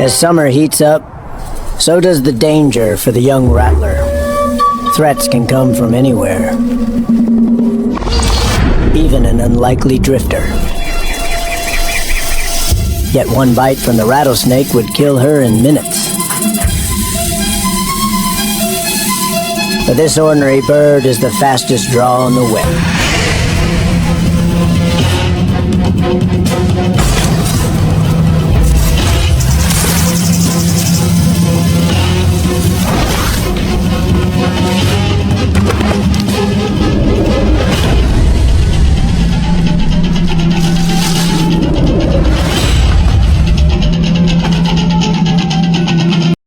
As summer heats up, so does the danger for the young rattler. Threats can come from anywhere, even an unlikely drifter. Yet one bite from the rattlesnake would kill her in minutes. But this ordinary bird is the fastest draw on the web.